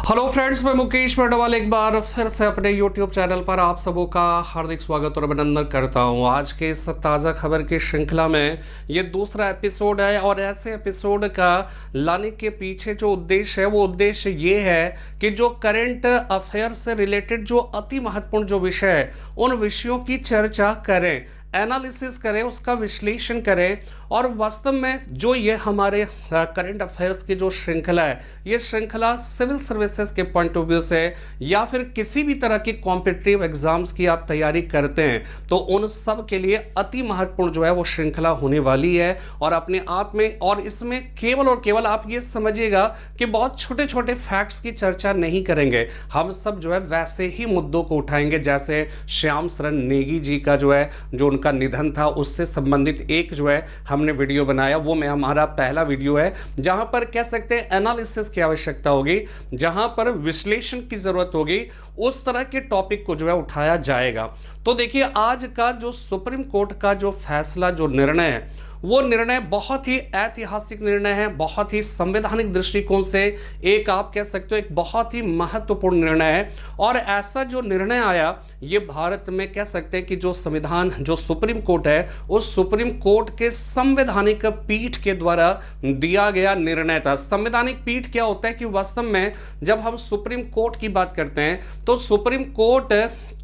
Hello friends, मैं मुकेश पर्डवाल एक बार फिर से अपने यूट्यूब चैनल पर आप सबों का हार्दिक स्वागत और अभिनंदन करता हूं। आज के इस ताज़ा खबर की श्रृंखला में ये दूसरा एपिसोड है और ऐसे एपिसोड का लाने के पीछे जो उद्देश्य है वो उद्देश्य ये है कि जो करंट अफेयर से रिलेटेड जो अति महत्वपूर्ण जो विषय है उन विषयों की चर्चा करें, एनालिसिस करें, उसका विश्लेषण करें और वास्तव में जो ये हमारे करंट अफेयर्स की जो श्रृंखला है, ये श्रृंखला सिविल सर्विसेज के पॉइंट ऑफ व्यू से या फिर किसी भी तरह की कॉम्पिटिटिव एग्जाम्स की आप तैयारी करते हैं तो उन सब के लिए अति महत्वपूर्ण जो है वो श्रृंखला होने वाली है। और अपने आप में और इसमें केवल और केवल आप ये समझिएगा कि बहुत छोटे छोटे फैक्ट्स की चर्चा नहीं करेंगे, हम सब जो है वैसे ही मुद्दों को उठाएंगे जैसे श्याम शरण नेगी जी का जो है जो का निधन था उससे संबंधित एक जो है हमने वीडियो बनाया, वो में हमारा पहला वीडियो है जहां पर कह सकते हैं एनालिसिस की आवश्यकता होगी, जहां पर विश्लेषण की जरूरत होगी, उस तरह के टॉपिक को जो है उठाया जाएगा। तो देखिए आज का जो सुप्रीम कोर्ट का जो फैसला जो निर्णय है वो निर्णय बहुत ही ऐतिहासिक निर्णय है, बहुत ही संवैधानिक दृष्टिकोण से एक आप कह सकते हो एक बहुत ही महत्वपूर्ण निर्णय है। और ऐसा जो निर्णय आया ये भारत में कह सकते हैं कि जो संविधान जो सुप्रीम कोर्ट है उस सुप्रीम कोर्ट के संवैधानिक पीठ के द्वारा दिया गया निर्णय था। संवैधानिक पीठ क्या होता है कि वास्तव में जब हम सुप्रीम कोर्ट की बात करते हैं तो सुप्रीम कोर्ट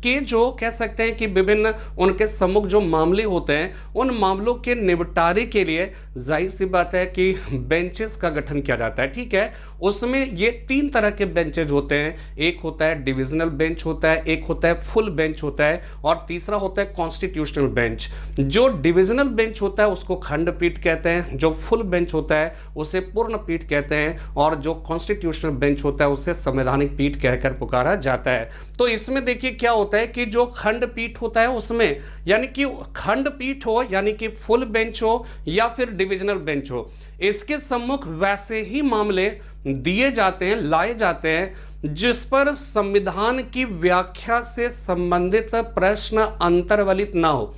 के जो कह सकते हैं कि विभिन्न उनके सम्मुख जो मामले होते हैं उन मामलों के निपटारे के लिए जाहिर सी बात है कि बेंचेस का गठन किया जाता है। ठीक है, उसमें ये तीन तरह के बेंचेज होते हैं, एक होता है डिविजनल बेंच होता है, एक होता है फुल बेंच होता है और तीसरा होता है कॉन्स्टिट्यूशनल बेंच। जो डिविजनल बेंच होता है उसको खंडपीठ कहते हैं, जो फुल बेंच होता है उसे पूर्ण पीठ कहते हैं और जो कॉन्स्टिट्यूशनल बेंच होता है उसे संवैधानिक पीठ कहकर पुकारा जाता है। तो इसमें देखिए क्या होता है कि जो खंडपीठ होता है उसमें यानी कि खंडपीठ हो यानी कि फुल बेंच हो या फिर डिविजनल बेंच हो, इसके सम्मुख वैसे ही मामले दिए जाते हैं, लाए जाते हैं जिस पर संविधान की व्याख्या से संबंधित प्रश्न अंतर्वलित ना हो।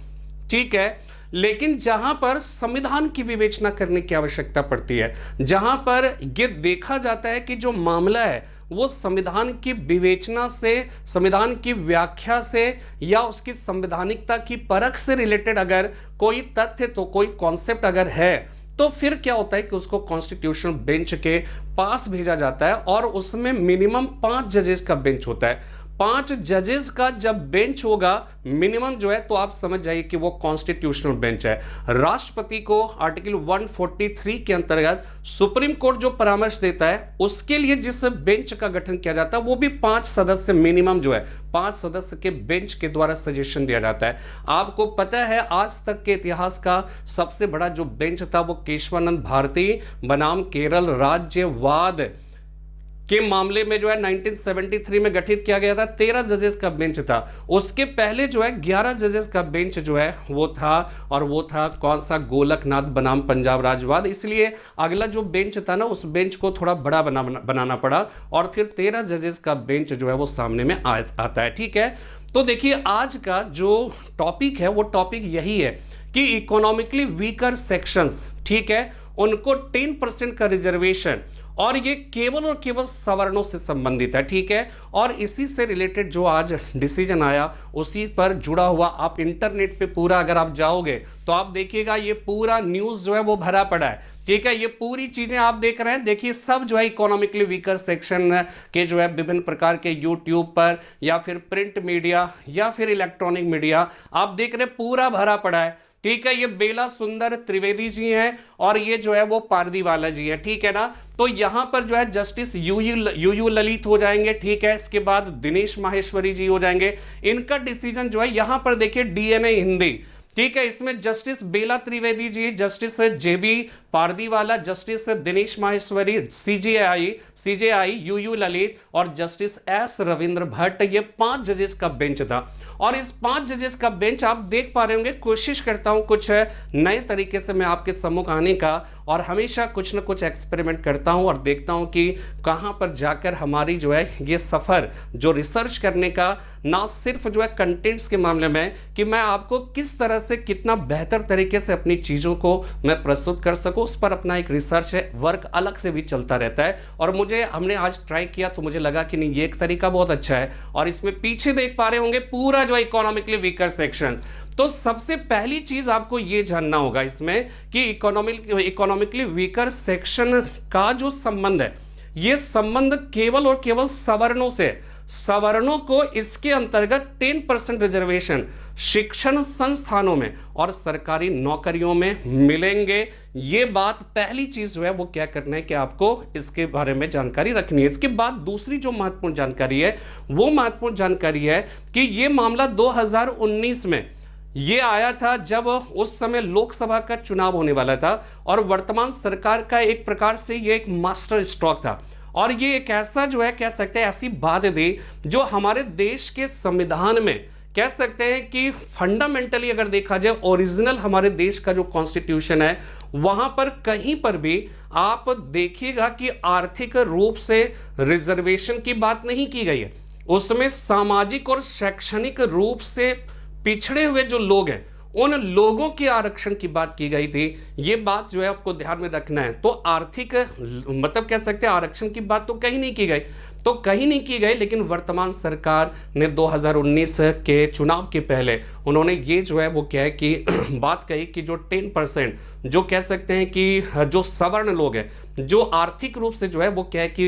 ठीक है, लेकिन जहां पर संविधान की विवेचना करने की आवश्यकता पड़ती है, जहां पर यह देखा जाता है कि जो मामला है वो संविधान की विवेचना से, संविधान की व्याख्या से या उसकी संवैधानिकता की परख से रिलेटेड अगर कोई तथ्य तो कोई कॉन्सेप्ट अगर है तो फिर क्या होता है कि उसको कॉन्स्टिट्यूशनल बेंच के पास भेजा जाता है और उसमें मिनिमम 5 जजेस का बेंच होता है। 5 जजेस का जब बेंच होगा मिनिमम जो है तो आप समझ जाइए कि वो कॉन्स्टिट्यूशनल बेंच है। राष्ट्रपति को आर्टिकल 143 के अंतर्गत सुप्रीम कोर्ट जो परामर्श देता है उसके लिए जिस बेंच का गठन किया जाता है वो भी 5 सदस्य मिनिमम जो है 5 सदस्य के बेंच के द्वारा सजेशन दिया जाता है। आपको पता है आज तक के इतिहास का सबसे बड़ा जो बेंच था वो केशवानंद भारती बनाम केरल राज्यवाद के मामले में जो है 1973 में गठित किया गया था, 13 जजेस का बेंच था। उसके पहले जो है 11 जजेस का बेंच जो है वो था और वो था कौन सा, गोलकनाथ बनाम पंजाब राज्यवाद। इसलिए अगला जो बेंच था ना उस बेंच को थोड़ा बड़ा बनाना पड़ा और फिर 13 जजेस का बेंच जो है वो सामने में आता है। ठीक है, तो देखिए आज का जो टॉपिक है वो टॉपिक यही है कि इकोनॉमिकली वीकर सेक्शंस, ठीक है, उनको 10% का रिजर्वेशन और ये केवल और केवल सवर्णों से संबंधित है। ठीक है, और इसी से रिलेटेड जो आज डिसीजन आया उसी पर जुड़ा हुआ आप इंटरनेट पे पूरा अगर आप जाओगे तो आप देखिएगा ये पूरा न्यूज़ जो है वो भरा पड़ा है। ठीक है, ये पूरी चीजें आप देख रहे हैं, देखिए सब जो है इकोनॉमिकली वीकर सेक्शन के जो है विभिन्न प्रकार के यूट्यूब पर या फिर प्रिंट मीडिया या फिर इलेक्ट्रॉनिक मीडिया आप देख रहे हैं पूरा भरा पड़ा है। ठीक है, ये बेला सुंदर त्रिवेदी जी हैं और ये जो है वो पारदीवाला जी है। ठीक है ना, तो यहां पर जो है जस्टिस यू ललित हो जाएंगे। ठीक है, इसके बाद दिनेश माहेश्वरी जी हो जाएंगे। इनका डिसीजन जो है यहां पर देखिए डीएमए हिंदी, ठीक है, इसमें justice Bela Trivedi ji, justice JB Pardiwala, justice Dinesh Maheshwari, CJI U Lalit और जस्टिस एस रविंद्र भट्ट, ये 5 जजेस का बेंच था। और इस 5 जजेस का बेंच आप देख पा रहे होंगे, कोशिश करता हूं कुछ नए तरीके से मैं आपके सम्मुख आने का और हमेशा कुछ ना कुछ एक्सपेरिमेंट करता हूं और देखता हूं कि कहां पर जाकर हमारी जो है ये सफ़र जो रिसर्च करने का, ना सिर्फ जो है कंटेंट्स के मामले में कि मैं आपको किस तरह से कितना बेहतर तरीके से अपनी चीज़ों को मैं प्रस्तुत कर सकूं, उस पर अपना एक रिसर्च है वर्क अलग से भी चलता रहता है। और हमने आज ट्राई किया तो मुझे लगा कि नहीं, ये एक तरीका बहुत अच्छा है। और इसमें पीछे देख पा रहे होंगे पूरा जो इकोनॉमिकली वीकर सेक्शन। तो सबसे पहली चीज आपको यह जानना होगा इसमें कि इकोनॉमिकली वीकर सेक्शन का जो संबंध है, यह संबंध केवल और केवल सवर्णों से। सवर्णों को इसके अंतर्गत 10% रिजर्वेशन शिक्षण संस्थानों में और सरकारी नौकरियों में मिलेंगे। ये बात पहली चीज जो है वो क्या करना है कि आपको इसके बारे में जानकारी रखनी है। इसके बाद दूसरी जो महत्वपूर्ण जानकारी है वो महत्वपूर्ण जानकारी है कि ये मामला 2019 में ये आया था, जब उस समय लोकसभा का चुनाव होने वाला था और वर्तमान सरकार का एक प्रकार से ये एक मास्टर स्ट्रोक था। और ये एक ऐसा जो है कह सकते हैं ऐसी बात थी जो हमारे देश के संविधान में कह सकते हैं कि फंडामेंटली अगर देखा जाए ओरिजिनल हमारे देश का जो कॉन्स्टिट्यूशन है वहां पर कहीं पर भी आप देखिएगा कि आर्थिक रूप से रिजर्वेशन की बात नहीं की गई है। उसमें सामाजिक और शैक्षणिक रूप से पिछड़े हुए जो लोग हैं उन लोगों के आरक्षण की बात की गई थी। ये बात जो है आपको ध्यान में रखना है। तो आर्थिक मतलब कह सकते हैं आरक्षण की बात तो कहीं नहीं की गई, लेकिन वर्तमान सरकार ने 2019 के चुनाव के पहले उन्होंने ये जो है वो क्या है कि बात कही कि जो 10% जो कह सकते हैं कि जो सवर्ण लोग हैं, जो आर्थिक रूप से जो है वो क्या है कि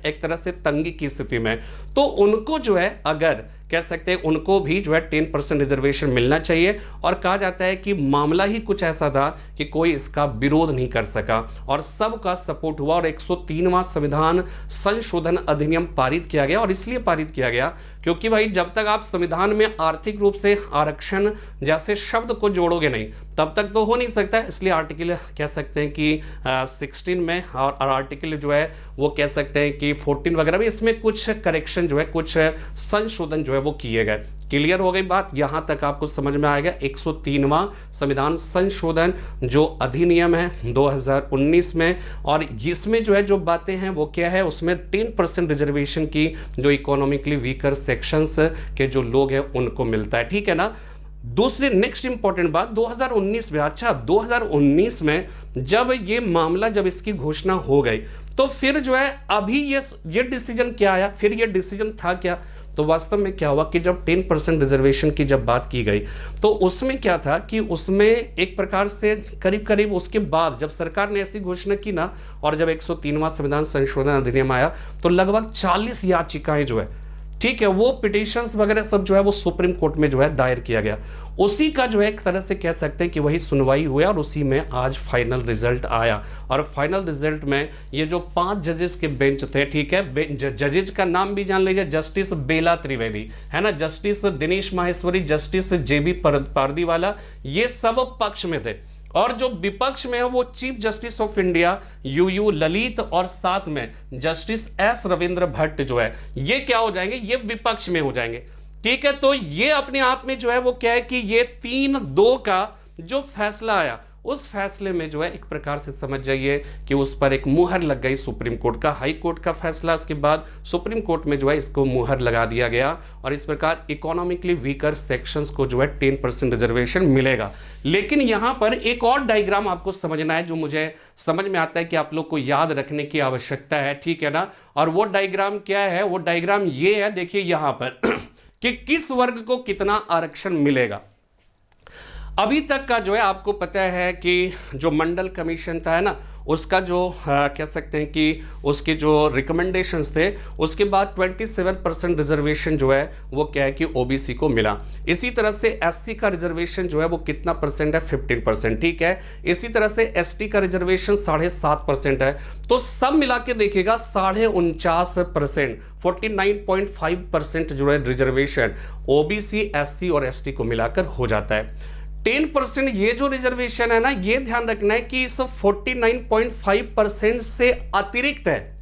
एक तरह से तंगी की स्थिति में, तो उनको जो है अगर कह सकते हैं उनको भी जो है 10% रिजर्वेशन मिलना चाहिए। और कहा जाता है कि मामला ही कुछ ऐसा था कि कोई इसका विरोध नहीं कर सका और सबका सपोर्ट हुआ और 103वां संविधान संशोधन अधिनियम पारित किया गया। और इसलिए पारित किया गया क्योंकि भाई जब तक आप संविधान में आर्थिक रूप से आरक्षण जैसे शब्द को जोड़ोगे नहीं तब तक तो हो नहीं सकता। इसलिए आर्टिकल कह सकते हैं कि 16 में और आर्टिकल जो है वो कह सकते हैं कि 14 वगैरह में इसमें कुछ करेक्शन जो है, कुछ संशोधन जो है वो किए गए। क्लियर हो गई बात, यहां तक आपको समझ में आएगा। 103वां संविधान संशोधन जो अधिनियम है 2019 में, और इसमें जो है जो बातें हैं वो क्या है, उसमें 10% रिजर्वेशन की जो इकोनॉमिकली वीकर सेक्शंस के जो लोग हैं उनको मिलता है। ठीक है ना। दूसरी नेक्स्ट इंपॉर्टेंट बात 2019 में, अच्छा 2019 में जब ये मामला जब इसकी घोषणा हो गई तो फिर जो है अभी ये डिसीजन क्या आया, फिर ये डिसीजन था क्या, तो वास्तव में क्या हुआ कि जब 10% रिजर्वेशन की जब बात की गई तो उसमें क्या था कि उसमें एक प्रकार से करीब करीब उसके बाद जब सरकार ने ऐसी घोषणा की ना और जब 103वां संविधान संशोधन अधिनियम आया तो लगभग 40 याचिकाएं जो है, ठीक है, वो पिटिशंस वगैरह सब जो है वो सुप्रीम कोर्ट में जो है दायर किया गया। उसी का जो है एक तरह से कह सकते हैं कि वही सुनवाई हुआ और उसी में आज फाइनल रिजल्ट आया। और फाइनल रिजल्ट में ये जो 5 जजेस के बेंच थे, ठीक है, जजेस का नाम भी जान लीजिए, जस्टिस बेला त्रिवेदी है ना, justice Dinesh Maheshwari, justice JB Pardiwala, ये सब पक्ष में थे। और जो विपक्ष में है वो chief justice of India UU Lalit और साथ में जस्टिस एस रविंद्र भट्ट जो है ये क्या हो जाएंगे, ये विपक्ष में हो जाएंगे। ठीक है, तो ये अपने आप में जो है वो क्या है कि ये 3-2 का जो फैसला आया उस फैसले में जो है एक प्रकार से समझ जाइए कि उस पर एक मुहर लग गई सुप्रीम कोर्ट का। हाई कोर्ट का फैसला इसके बाद सुप्रीम कोर्ट में जो है इसको मुहर लगा दिया गया और इस प्रकार इकोनॉमिकली वीकर सेक्शंस को जो है 10% रिजर्वेशन मिलेगा। लेकिन यहां पर एक और डायग्राम आपको समझना है जो मुझे समझ में आता है कि आप लोग को याद रखने की आवश्यकता है, ठीक है ना। और वो डायग्राम क्या है, वो डायग्राम ये है, देखिए यहां पर कि किस वर्ग को कितना आरक्षण मिलेगा। अभी तक का जो है आपको पता है कि जो मंडल कमीशन था है ना, उसका जो कह सकते हैं कि उसके जो रिकमेंडेशंस थे उसके बाद 27% रिजर्वेशन जो है वो क्या है कि ओबीसी को मिला। इसी तरह से एससी का रिजर्वेशन जो है वो कितना परसेंट है, 15%, ठीक है। इसी तरह से एसटी का रिजर्वेशन 7.5% है। तो सब मिला के देखिएगा 49.5%, 49.5% जो है रिजर्वेशन ओबीसी, एससी और एसटी को मिलाकर हो जाता है। 10% ये जो रिजर्वेशन है ना, ये ध्यान रखना है कि इस 49.5% से अतिरिक्त है।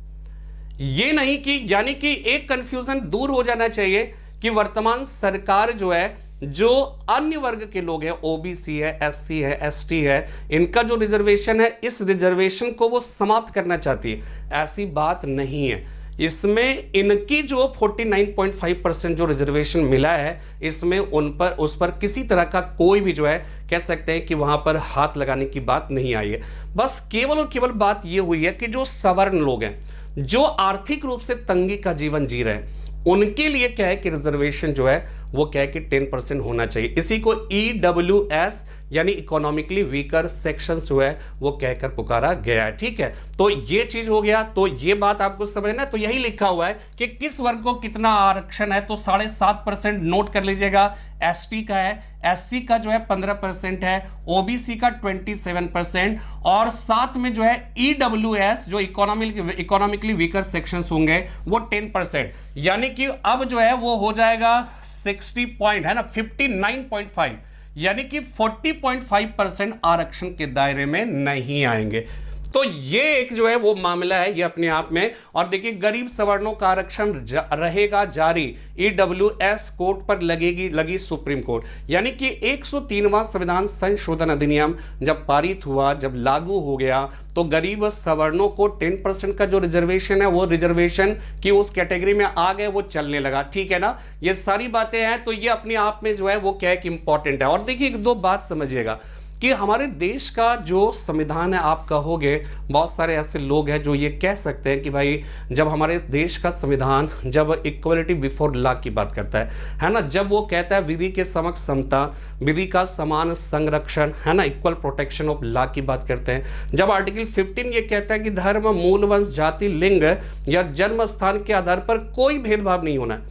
ये नहीं कि, यानी कि एक कंफ्यूजन दूर हो जाना चाहिए कि वर्तमान सरकार जो है जो अन्य वर्ग के लोग हैं, ओबीसी है, एससी है, एसटी है, इनका जो रिजर्वेशन है, इस रिजर्वेशन को वो समाप्त करना चाहती है। ऐसी बात नहीं है। इसमें इनकी जो 49.5% जो रिजर्वेशन मिला है, इसमें उस पर किसी तरह का कोई भी जो है कह सकते हैं कि वहां पर हाथ लगाने की बात नहीं आई है। बस केवल और केवल बात यह हुई है कि जो सवर्ण लोग हैं, जो आर्थिक रूप से तंगी का जीवन जी रहे हैं, उनके लिए क्या है कि रिजर्वेशन जो है वो क्या है कि 10% होना चाहिए। इसी को EWS यानी इकोनॉमिकली वीकर सेक्शंस जो है वो कहकर पुकारा गया है। ठीक है, तो ये चीज हो गया। तो ये बात आपको समझना है। तो यही लिखा हुआ है कि किस वर्ग को कितना आरक्षण है, तो 7.5% नोट कर लीजिएगा। एसटी का है, एससी का जो है 15% है, ओबीसी का 27% और साथ में जो है EWS जो इकोनॉमिकली वीकर सेक्शंस होंगे वो 10%। यानी कि अब जो है वो हो जाएगा 60 पॉइंट है ना, 59.5, यानी कि 40.5% आरक्षण के दायरे में नहीं आएंगे। तो ये एक जो है वो मामला है ये अपने आप में। और देखिए, गरीब सवर्णों का आरक्षण रहेगा जारी। EWS कोर्ट पर लगी सुप्रीम कोर्ट। यानी कि 103वां संविधान संशोधन अधिनियम जब पारित हुआ, जब लागू हो गया, तो गरीब सवर्णों को 10% का जो रिजर्वेशन है वो रिजर्वेशन की उस कैटेगरी में आ गए, वो चलने लगा। ठीक है ना, ये सारी बातें हैं। तो ये अपने आप में जो है वो क्या है कि इंपॉर्टेंट है। और देखिए, एक दो बात समझिएगा कि हमारे देश का जो संविधान है, आप कहोगे बहुत सारे ऐसे लोग हैं जो ये कह सकते हैं कि भाई जब हमारे देश का संविधान जब इक्वलिटी बिफोर लॉ की बात करता है ना, जब वो कहता है विधि के समक्ष समता, विधि का समान संरक्षण, है ना, इक्वल प्रोटेक्शन ऑफ लॉ की बात करते हैं, जब आर्टिकल 15 ये कहता है कि धर्म, मूल, वंश, जाति, लिंग या जन्म स्थान के आधार पर कोई भेदभाव नहीं होना।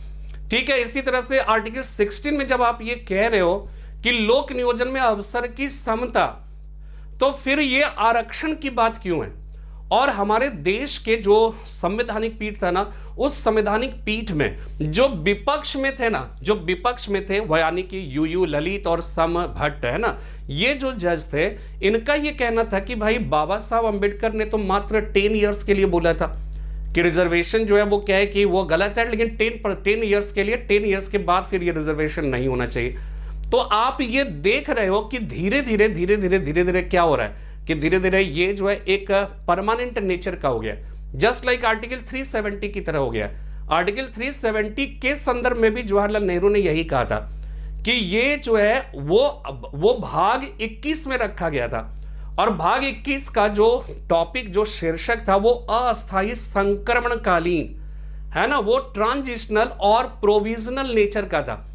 ठीक है, इसी तरह से आर्टिकल 16 में जब आप ये कह रहे हो कि लोक नियोजन में अवसर की समता, तो फिर ये आरक्षण की बात क्यों है? और हमारे देश के जो संवैधानिक पीठ था ना, उस संवैधानिक पीठ में जो विपक्ष में थे ना, जो विपक्ष में थे वो यानी कि यूयू ललित और सम भट्ट, है ना, ये जो जज थे, इनका ये कहना था कि भाई बाबा साहब अंबेडकर ने तो मात्र 10 ईयर्स के लिए बोला था कि रिजर्वेशन जो है वो क्या है कि वो गलत है, लेकिन 10 ईयर्स के लिए, 10 ईयर्स के बाद फिर ये रिजर्वेशन नहीं होना चाहिए। तो आप ये देख रहे हो कि धीरे धीरे क्या हो रहा है कि धीरे धीरे ये जो है एक परमानेंट नेचर का हो गया, जस्ट लाइक आर्टिकल 370 की तरह हो गया। आर्टिकल 370 के संदर्भ में भी जवाहरलाल नेहरू ने यही कहा था कि ये जो है वो भाग 21 में रखा गया था, और भाग 21 का जो टॉपिक, जो शीर्षक था, वो अस्थायी संक्रमणकालीन, है ना, वो ट्रांजिशनल और प्रोविजनल नेचर का था।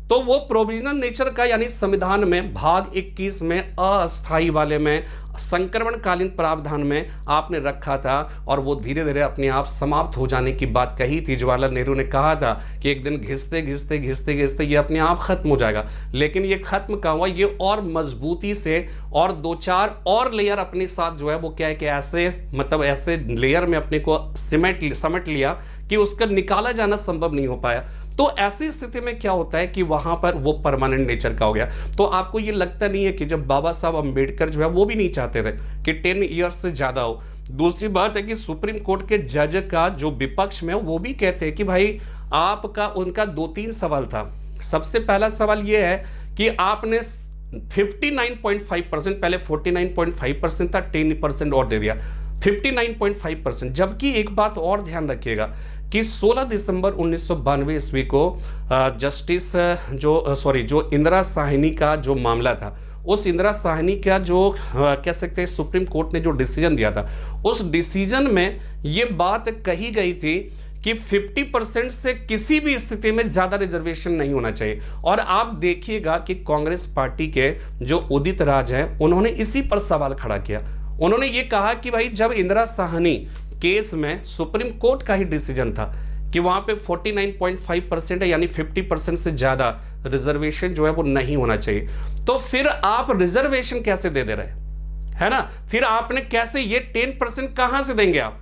तो वो प्रोविजनल नेचर का यानी संविधान में भाग 21 में अस्थाई वाले में संक्रमणकालीन प्रावधान में आपने रखा था, और वो धीरे धीरे अपने आप समाप्त हो जाने की बात कही थी। जवाहरलाल नेहरू ने कहा था कि एक दिन घिसते घिसते ये अपने आप खत्म हो जाएगा। लेकिन ये खत्म कहाँ हुआ, ये और मजबूती से और 2-4 और लेयर अपने साथ जो है वो क्या है कि ऐसे मतलब ऐसे लेयर में अपने को समेट लिया कि उसका निकाला जाना संभव नहीं हो पाया। तो ऐसी स्थिति में क्या होता है कि वहां पर वो परमानेंट नेचर का हो गया। तो आपको ये लगता नहीं है कि जब बाबा साहब अंबेडकर जो है वो भी नहीं चाहते थे कि 10 ईयर्स से ज्यादा हो। दूसरी बात है कि सुप्रीम कोर्ट के जज का जो विपक्ष में वो भी कहते हैं कि भाई आपका, उनका 2-3 सवाल था। सबसे पहला सवाल ये है कि आपने 59.5%, पहले 49.5% था, 10% और दे दिया, 59.5%। जबकि एक बात और ध्यान रखिएगा कि 16 दिसंबर 1992 ईस्वी को जस्टिस जो इंदिरा साहनी का जो मामला था, उस इंदिरा साहनी का जो कह सकते हैं सुप्रीम कोर्ट ने जो डिसीजन दिया था, उस डिसीजन में ये बात कही गई थी कि 50% से किसी भी स्थिति में ज्यादा रिजर्वेशन नहीं होना चाहिए। और आप देखिएगा कि कांग्रेस पार्टी के जो उदित राज हैं, उन्होंने इसी पर सवाल खड़ा किया। उन्होंने ये कहा कि भाई जब इंदिरा साहनी केस में सुप्रीम कोर्ट का ही डिसीजन था कि वहां पे 49.5% है, यानी 50% से ज्यादा रिजर्वेशन जो है वो नहीं होना चाहिए, तो फिर आप रिजर्वेशन कैसे दे रहे है ना, फिर आपने कैसे ये 10% कहां से देंगे आप?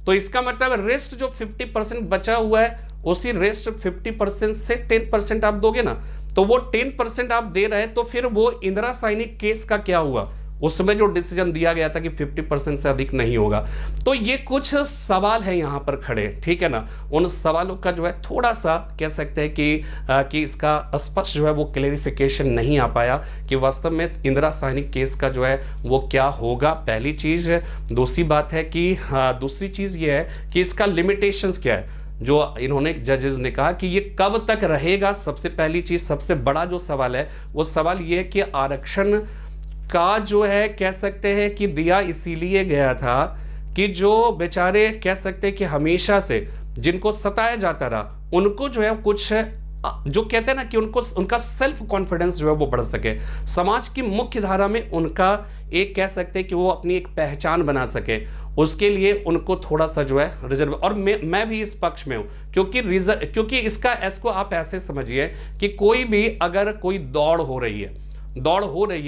तो इसका मतलब रेस्ट जो 50% बचा हुआ है, उसी रेस्ट 50% से 10% आप दोगे ना, तो वो 10% आप दे रहे हैं, तो फिर वो इंदिरा साहनी केस का क्या हुआ, उसमें जो डिसीजन दिया गया था कि 50% से अधिक नहीं होगा। तो ये कुछ सवाल है यहाँ पर खड़े, ठीक है ना। उन सवालों का जो है थोड़ा सा कह सकते हैं कि इसका स्पष्ट जो है वो क्लेरिफिकेशन नहीं आ पाया कि वास्तव में इंदिरा साहनी केस का जो है वो क्या होगा, पहली चीज। दूसरी बात है कि दूसरी चीज ये है कि इसका लिमिटेशंस क्या है, जो इन्होंने जजेस ने कहा कि ये कब तक रहेगा। सबसे पहली चीज, सबसे बड़ा जो सवाल है वो सवाल ये है कि आरक्षण का जो है कह सकते हैं कि दिया इसीलिए गया था कि जो बेचारे कह सकते हैं कि हमेशा से जिनको सताया जाता रहा उनको जो है कुछ जो कहते हैं ना कि उनको उनका सेल्फ कॉन्फिडेंस जो है वो बढ़ सके, समाज की मुख्य धारा में उनका एक कह सकते हैं कि वो अपनी एक पहचान बना सके, उसके लिए उनको थोड़ा सा जो है रिजर्व। और मैं भी इस पक्ष में हूं क्योंकि इसका इसको आप ऐसे समझिए कि कोई भी अगर कोई दौड़ हो रही है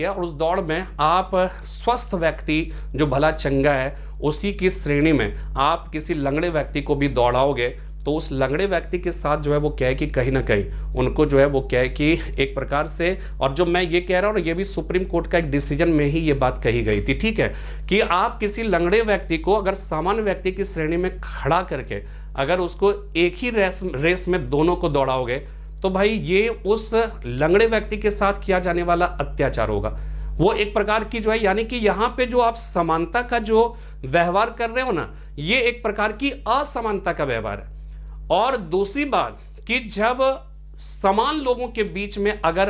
और उस दौड़ में आप स्वस्थ व्यक्ति जो भला चंगा है उसी की श्रेणी में आप किसी लंगड़े व्यक्ति को भी दौड़ाओगे तो उस लंगड़े व्यक्ति के साथ जो है वो क्या है कि कहीं ना कहीं उनको जो है वो क्या है कि एक प्रकार से, और जो मैं ये कह रहा हूँ ना ये भी सुप्रीम कोर्ट का एक डिसीजन में ही ये बात कही गई थी, ठीक है, कि आप किसी लंगड़े व्यक्ति को अगर सामान्य व्यक्ति की श्रेणी में खड़ा करके अगर उसको एक ही रेस में दोनों को दौड़ाओगे तो भाई ये उस लंगड़े व्यक्ति के साथ किया जाने वाला अत्याचार होगा। वो एक प्रकार की जो है, यानी कि यहां पे जो आप समानता का जो व्यवहार कर रहे हो ना, ये एक प्रकार की असमानता का व्यवहार है। और दूसरी बात कि जब समान लोगों के बीच में अगर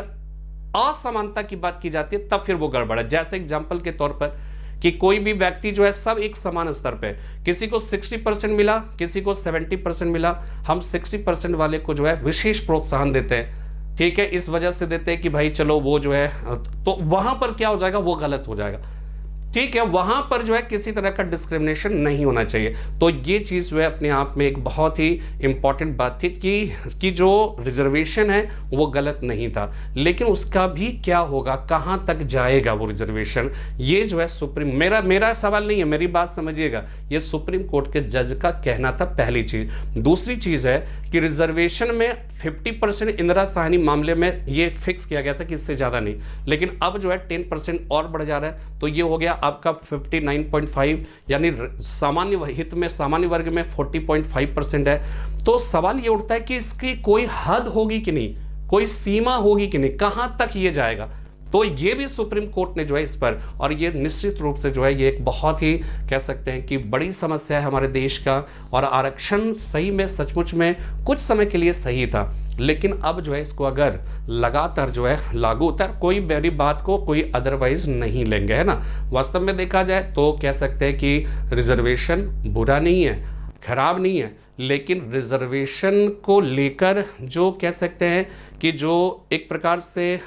असमानता की बात की जाती है तब फिर वो गड़बड़ है। जैसे एग्जांपल के तौर पर कि कोई भी व्यक्ति जो है सब एक समान स्तर पे, किसी को 60% मिला, किसी को 70% मिला, हम 60% वाले को जो है विशेष प्रोत्साहन देते हैं, ठीक है, इस वजह से देते हैं कि भाई चलो वो जो है, तो वहां पर क्या हो जाएगा, वो गलत हो जाएगा, ठीक है, वहां पर जो है किसी तरह का डिस्क्रिमिनेशन नहीं होना चाहिए। तो ये चीज जो है अपने आप में एक बहुत ही इंपॉर्टेंट बात थी कि जो रिजर्वेशन है वो गलत नहीं था, लेकिन उसका भी क्या होगा, कहां तक जाएगा वो रिजर्वेशन, ये जो है सुप्रीम, मेरा सवाल नहीं है, मेरी बात समझिएगा, ये सुप्रीम कोर्ट के जज का कहना था, पहली चीज। दूसरी चीज है कि रिजर्वेशन में 50% इंदिरा साहनी मामले में ये फिक्स किया गया था कि इससे ज्यादा नहीं, लेकिन अब जो है 10% और बढ़ जा रहा है, तो ये हो गया आपका 59.5, यानी सामान्य हित में सामान्य वर्ग में 40.5% है। तो सवाल ये उठता है कि इसकी कोई हद होगी कि नहीं, कोई सीमा होगी कि नहीं, कहां तक ये जाएगा। तो ये भी सुप्रीम कोर्ट ने जो है इस पर, और ये निश्चित रूप से जो है ये एक बहुत ही कह सकते हैं कि बड़ी समस्या है हमारे देश का। और आरक्षण सही में सचमुच में कुछ समय के लिए सही था, लेकिन अब जो है इसको अगर लगातार जो है लागू होता है, कोई मेरी बात को कोई अदरवाइज नहीं लेंगे, है ना। वास्तव में देखा जाए तो कह सकते हैं कि रिजर्वेशन बुरा नहीं है, खराब नहीं है, लेकिन रिजर्वेशन को लेकर जो कह सकते हैं कि जो एक प्रकार से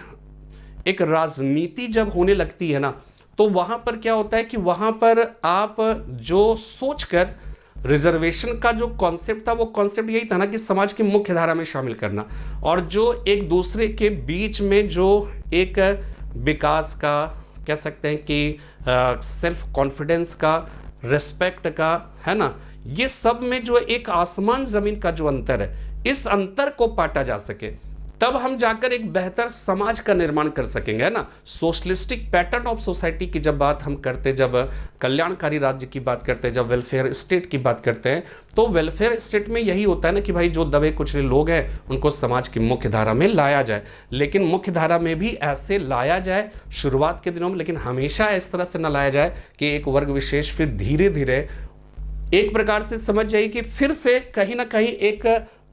एक राजनीति जब होने लगती है ना, तो वहां पर क्या होता है कि वहां पर आप जो सोचकर रिजर्वेशन का जो कॉन्सेप्ट था वो कॉन्सेप्ट यही था ना कि समाज की मुख्य धारा में शामिल करना, और जो एक दूसरे के बीच में जो एक विकास का कह सकते हैं कि सेल्फ कॉन्फिडेंस का, रिस्पेक्ट का, है ना, ये सब में जो एक आसमान जमीन का जो अंतर है, इस अंतर को पाटा जा सके, तब हम जाकर एक बेहतर समाज का निर्माण कर सकेंगे, है ना। सोशलिस्टिक पैटर्न ऑफ सोसाइटी की जब बात हम करते, जब कल्याणकारी राज्य की बात करते हैं, जब वेलफेयर स्टेट की बात करते हैं, तो वेलफेयर स्टेट में यही होता है ना कि भाई जो दबे कुचले लोग हैं उनको समाज की मुख्य धारा में लाया जाए, लेकिन मुख्य धारा में भी ऐसे लाया जाए शुरुआत के दिनों में, लेकिन हमेशा इस तरह से न लाया जाए कि एक वर्ग विशेष फिर धीरे धीरे एक प्रकार से समझ जाइए कि फिर से कहीं ना कहीं एक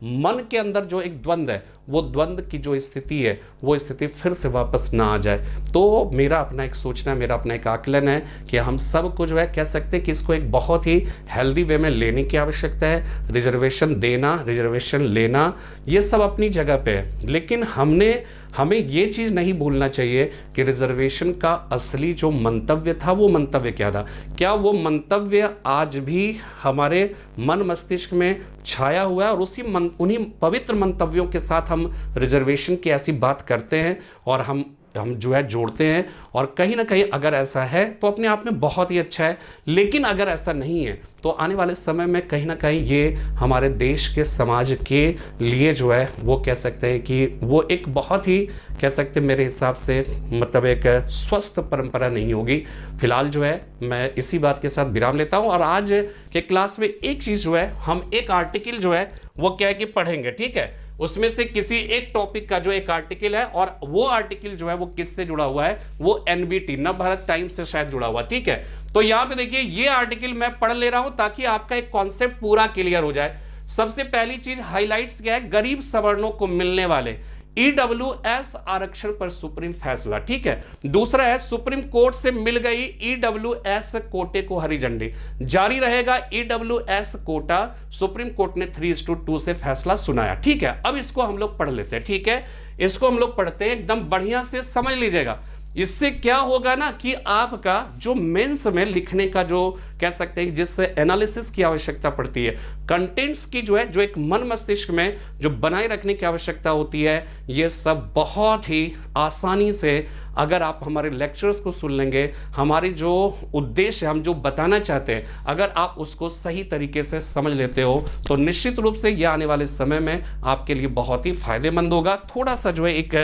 मन के अंदर जो एक द्वंद्व है, वो द्वंद्व की जो स्थिति है वो स्थिति फिर से वापस ना आ जाए। तो मेरा अपना एक सोचना, मेरा अपना एक आकलन है कि हम सब को जो है कह सकते हैं कि इसको एक बहुत ही हेल्दी वे में लेने की आवश्यकता है। रिजर्वेशन देना, रिजर्वेशन लेना, ये सब अपनी जगह पे है, लेकिन हमें ये चीज़ नहीं भूलना चाहिए कि रिजर्वेशन का असली जो मंतव्य था वो मंतव्य क्या था। क्या वो मंतव्य आज भी हमारे मन मस्तिष्क में छाया हुआ है, और उन्हीं पवित्र मंतव्यों के साथ हम रिजर्वेशन की ऐसी बात करते हैं और हम हम जो है जोड़ते हैं, और कहीं ना कहीं अगर ऐसा है तो अपने आप में बहुत ही अच्छा है। लेकिन अगर ऐसा नहीं है तो आने वाले समय में कहीं ना कहीं ये हमारे देश के समाज के लिए जो है वो कह सकते हैं कि वो एक बहुत ही कह सकते हैं मेरे हिसाब से मतलब एक स्वस्थ परंपरा नहीं होगी। फिलहाल जो है मैं इसी बात के साथ विराम लेता हूं, और आज के क्लास में एक चीज जो है हम एक आर्टिकल जो है वो क्या है कि पढ़ेंगे, ठीक है। उसमें से किसी एक टॉपिक का जो एक आर्टिकल है, और वो आर्टिकल जो है वो किससे जुड़ा हुआ है, वो एनबीटी नवभारत टाइम्स से शायद जुड़ा हुआ, ठीक है। तो यहां पे देखिए ये आर्टिकल मैं पढ़ ले रहा हूं ताकि आपका एक कॉन्सेप्ट पूरा क्लियर हो जाए। सबसे पहली चीज हाइलाइट्स क्या है, गरीब सवर्णों को मिलने वाले ईडब्ल्यूएस आरक्षण पर सुप्रीम फैसला, ठीक है। दूसरा है सुप्रीम कोर्ट से मिल गई ईडब्ल्यूएस कोटे को हरी झंडी, जारी रहेगा ईडब्ल्यूएस कोटा, सुप्रीम कोर्ट ने 3:2 से फैसला सुनाया, ठीक है। अब इसको हम लोग पढ़ लेते हैं, ठीक है। इसको हम लोग पढ़ते हैं, एकदम बढ़िया से समझ लीजिएगा। इससे क्या होगा ना कि आपका जो मेंस में लिखने का जो कह सकते हैं जिससे एनालिसिस की आवश्यकता पड़ती है, कंटेंट्स की जो है जो एक मन मस्तिष्क में जो बनाए रखने की आवश्यकता होती है, ये सब बहुत ही आसानी से अगर आप हमारे लेक्चर्स को सुन लेंगे, हमारी जो उद्देश्य हम जो बताना चाहते हैं अगर आप उसको सही तरीके से समझ लेते हो तो निश्चित रूप से यह आने वाले समय में आपके लिए बहुत ही फायदेमंद होगा। थोड़ा सा जो है एक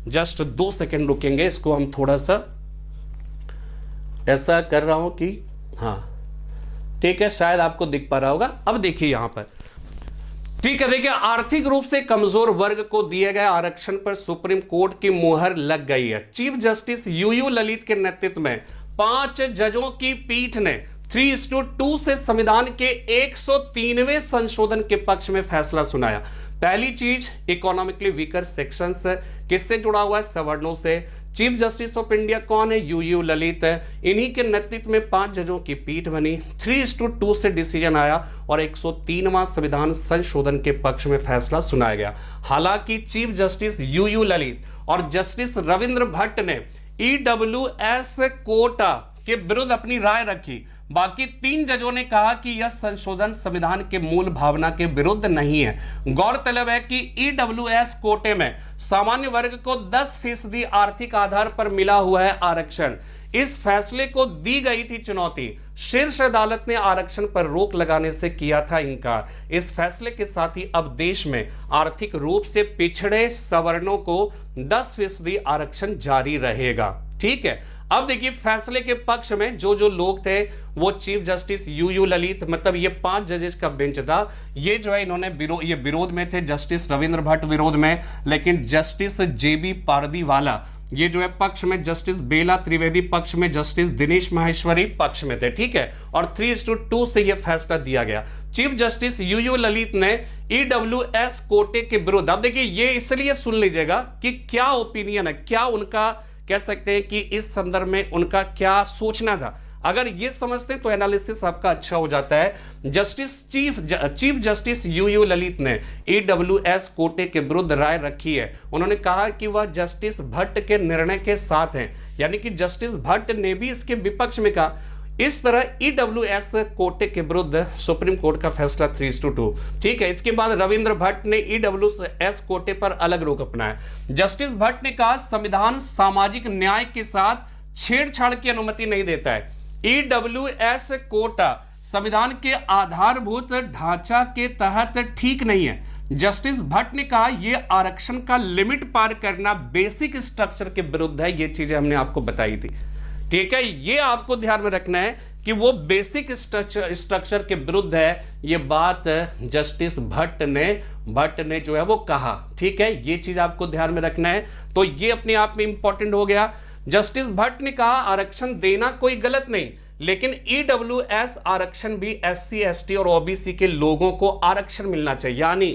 जस्ट 2 सेकेंड रुकेंगे, इसको हम थोड़ा सा ऐसा कर रहा हूं कि हाँ ठीक है, शायद आपको दिख पा रहा होगा। अब देखिए यहां पर, ठीक है, देखिए आर्थिक रूप से कमजोर वर्ग को दिए गए आरक्षण पर सुप्रीम कोर्ट की मुहर लग गई है। चीफ जस्टिस यूयू ललित के नेतृत्व में 5 जजों की पीठ ने 3:2 से संविधान के 103वें संशोधन के पक्ष में फैसला सुनाया। पहली चीज, इकोनॉमिकली वीकर सेक्शंस किससे जुड़ा हुआ है, सवर्णों से। चीफ जस्टिस ऑफ इंडिया कौन है, यूयू ललित, इन्हीं के नेतृत्व में 5 जजों की पीठ बनी, 3:2 से डिसीजन आया और 103वां संविधान संशोधन के पक्ष में फैसला सुनाया गया। हालांकि चीफ जस्टिस यूयू ललित और जस्टिस रविंद्र भट्ट ने ईडब्ल्यूएस कोटा के विरुद्ध अपनी राय रखी। बाकी 3 जजों ने कहा कि यह संशोधन संविधान के मूल भावना के विरुद्ध नहीं है। गौरतलब है कि ईडब्ल्यूएस कोटे में सामान्य वर्ग को 10% आर्थिक आधार पर मिला हुआ है आरक्षण। इस फैसले को दी गई थी चुनौती। शीर्ष अदालत ने आरक्षण पर रोक लगाने से किया था इनकार। इस फैसले के साथ ही अब देश में आर्थिक रूप से पिछड़े सवर्णों को 10% आरक्षण जारी रहेगा, ठीक है। अब देखिए फैसले के पक्ष में जो जो लोग थे वो चीफ जस्टिस यूयू ललित, मतलब ये 5 जजेस का बेंच था, ये जो है इन्होंने ये विरोध में थे, जस्टिस रविंद्र भट्ट विरोध में, लेकिन जस्टिस जेबी पारदीवाला ये जो है पक्ष में, जस्टिस बेला त्रिवेदी पक्ष में, जस्टिस दिनेश माहेश्वरी पक्ष में थे, ठीक है। और 3:2 से यह फैसला दिया गया। चीफ जस्टिस यूयू ललित ने ईडब्ल्यूएस कोटे के विरुद्ध, अब देखिए ये इसलिए सुन लीजिएगा कि क्या ओपिनियन है, क्या उनका कह सकते हैं कि इस संदर्भ में उनका क्या सोचना था। अगर ये समझते हैं तो एनालिसिस आपका अच्छा हो जाता है। चीफ जस्टिस यूयू ललित ने ईडब्ल्यूएस कोटे के विरुद्ध राय रखी है। उन्होंने कहा कि वह जस्टिस भट्ट के निर्णय के साथ हैं, यानी कि जस्टिस भट्ट ने भी इसके विपक्ष में कहा। इस तरह ईडब्ल्यूएस कोटे के विरुद्ध सुप्रीम कोर्ट का फैसला 3:2, ठीक है। इसके बाद रविंद्र भट्ट ने ईडब्ल्यूएस कोटे पर अलग रुख अपनाया। जस्टिस भट्ट ने कहा संविधान सामाजिक न्याय के साथ छेड़छाड़ की अनुमति नहीं देता है। ईडब्ल्यूएस कोटा संविधान के आधारभूत ढांचा के तहत ठीक नहीं है। जस्टिस भट्ट ने कहा यह आरक्षण का लिमिट पार करना बेसिक स्ट्रक्चर के विरुद्ध है। ये चीजें हमने आपको बताई थी, ठीक है। ये आपको ध्यान में रखना है कि वो बेसिक स्ट्रक्चर के विरुद्ध है। ये बात जस्टिस भट्ट ने जो है वो कहा, ठीक है। ये चीज आपको ध्यान में रखना है, तो ये अपने आप में इंपॉर्टेंट हो गया। जस्टिस भट्ट ने कहा आरक्षण देना कोई गलत नहीं, लेकिन ईडब्ल्यूएस आरक्षण भी एससी, एसटी और ओबीसी के लोगों को आरक्षण मिलना चाहिए। यानी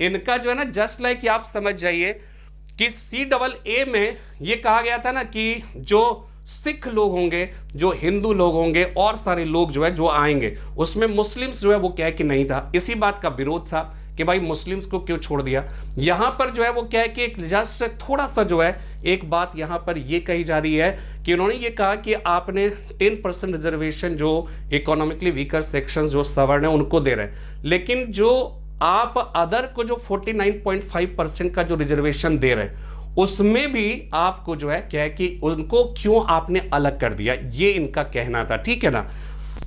इनका जो है ना, जस्ट लाइक आप समझ जाइए कि CAA में ये कहा गया था ना कि जो सिख लोग होंगे, जो हिंदू लोग होंगे और सारे लोग जो है जो आएंगे, उसमें मुस्लिम्स जो है वो क्या है कि नहीं था। इसी बात का विरोध था कि भाई मुस्लिम्स को क्यों छोड़ दिया। यहां पर जो है वो क्या है कि एक जस्ट थोड़ा सा जो है एक बात यहां पर ये कही जा रही है कि उन्होंने ये कहा कि आपने 10% रिजर्वेशन जो इकोनॉमिकली वीकर सेक्शन जो सवर्ण है उनको दे रहे हैं, लेकिन जो आप अदर को जो 49.5% का जो रिजर्वेशन दे रहे हैं उसमें भी आपको जो है क्या है कि उनको क्यों आपने अलग कर दिया, ये इनका कहना था, ठीक है ना।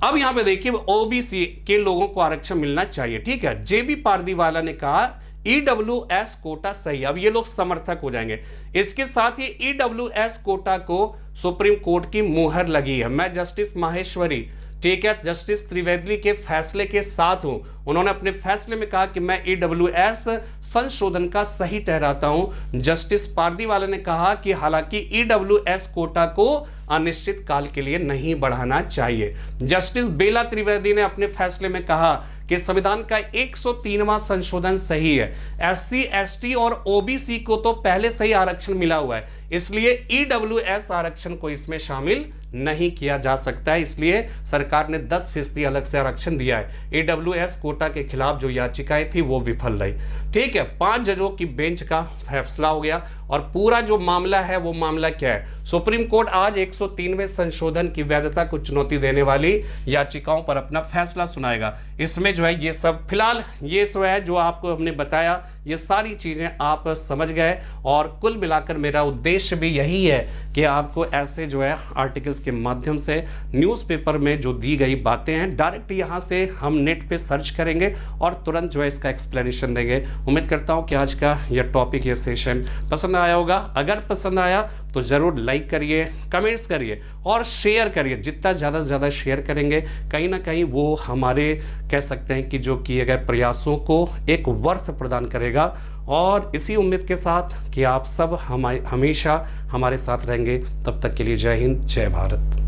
अब यहां पे देखिए ओबीसी के लोगों को आरक्षण मिलना चाहिए, ठीक है। जेबी पारदीवाला ने कहा ईडब्ल्यूएस कोटा सही। अब ये लोग समर्थक हो जाएंगे। इसके साथ ही ईडब्ल्यूएस कोटा को सुप्रीम कोर्ट की मुहर लगी है। मैं जस्टिस माहेश्वरी, ठीक है, जस्टिस त्रिवेदी के फैसले के साथ हूं। उन्होंने अपने फैसले में कहा कि मैं ईडब्ल्यूएस संशोधन का सही ठहराता हूं। जस्टिस पारदीवाला ने कहा कि हालांकि ईडब्ल्यूएस कोटा को अनिश्चित काल के लिए नहीं बढ़ाना चाहिए। जस्टिस बेला त्रिवेदी ने अपने फैसले में कहा कि संविधान का 103वां संशोधन सही है। एससी, एसटी और ओबीसी को तो पहले से ही आरक्षण मिला हुआ है, इसलिए ईडब्ल्यूएस आरक्षण को इसमें शामिल नहीं किया जा सकता है। इसलिए सरकार ने 10% अलग से आरक्षण दिया है। ईडब्ल्यूएस कोटा के खिलाफ जो याचिकाएं थी वो विफल रही, ठीक है। 5 जजों की बेंच का फैसला हो गया और पूरा जो मामला है वो मामला क्या है, सुप्रीम कोर्ट आज 103वें संशोधन की वैधता को चुनौती देने वाली याचिकाओं पर अपना फैसला सुनाएगा। इसमें जो है ये सब फिलहाल ये सो है जो आपको हमने बताया, ये सारी चीजें आप समझ गए। और कुल मिलाकर मेरा उद्देश्य भी यही है कि आपको ऐसे जो है आर्टिकल्स के माध्यम से न्यूज़पेपर में जो दी गई बातें हैं डायरेक्ट यहाँ से हम नेट पे सर्च करेंगे और तुरंत जो है इसका एक्सप्लेनेशन देंगे। उम्मीद करता हूँ कि आज का यह टॉपिक, ये सेशन पसंद आया होगा। अगर पसंद आया तो ज़रूर लाइक करिए, कमेंट्स करिए और शेयर करिए। जितना ज़्यादा से ज़्यादा शेयर करेंगे कहीं ना कहीं वो हमारे कह सकते हैं कि जो किए गए प्रयासों को एक वर्थ प्रदान करेगा। और इसी उम्मीद के साथ कि आप सब हमेशा हमारे साथ रहेंगे। तब तक के लिए जय हिंद, जय भारत।